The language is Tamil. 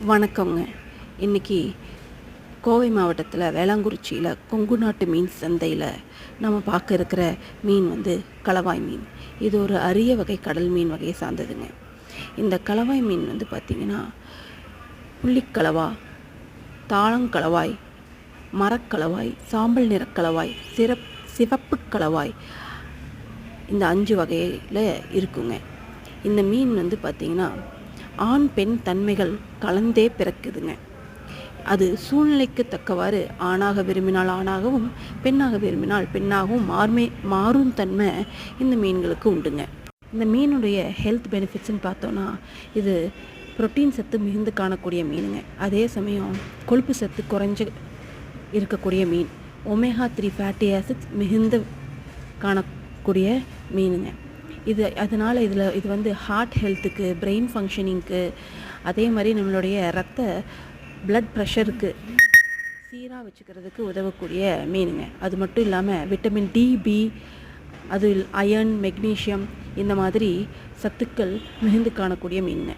வணக்கங்க. இன்றைக்கி கோவை மாவட்டத்தில் வேளாங்குறிச்சியில் கொங்கு நாட்டு மீன் சந்தையில் நம்ம பார்க்க இருக்கிற மீன் கலவாய் மீன். இது ஒரு அரிய வகை கடல் மீன் வகையை சார்ந்ததுங்க. இந்த கலவாய் மீன் பார்த்திங்கன்னா புள்ளிக்கலவா, தாளங்கலவாய், மரக்கலவாய், சாம்பல் நிறக்கலவாய், சிவப்பு கலவாய், இந்த 5 வகையில் இருக்குங்க. இந்த மீன் பார்த்திங்கன்னா ஆண் பெண் தன்மைகள் கலந்தே பிறக்குதுங்க. அது சூழ்நிலைக்கு தக்கவாறு ஆணாக விரும்பினால் ஆணாகவும் பெண்ணாக விரும்பினால் பெண்ணாகவும் மாறும் தன்மை இந்த மீன்களுக்கு உண்டுங்க. இந்த மீனுடைய ஹெல்த் பெனிஃபிட்ஸ்ன்னு பார்த்தோன்னா, இது புரோட்டீன் சத்து மிகுந்து காணக்கூடிய மீனுங்க. அதே சமயம் கொழுப்பு சத்து குறைஞ்சு இருக்கக்கூடிய மீன். ஒமேகா 3 ஃபேட்டி ஆசிட்ஸ் மிகுந்த காணக்கூடிய மீனுங்க. அதனால் இது ஹார்ட் ஹெல்த்துக்கு, பிரெயின் ஃபங்க்ஷனிங்க்கு, அதே மாதிரி நம்மளுடைய பிளட் ப்ரெஷருக்கு சீராக வச்சுக்கிறதுக்கு உதவக்கூடிய மீனுங்க. அது மட்டும் இல்லாமல் விட்டமின் டி, பி, அது அயர்ன், மெக்னீஷியம், இந்த மாதிரி சத்துக்கள் மிகுந்து காணக்கூடிய மீனுங்க.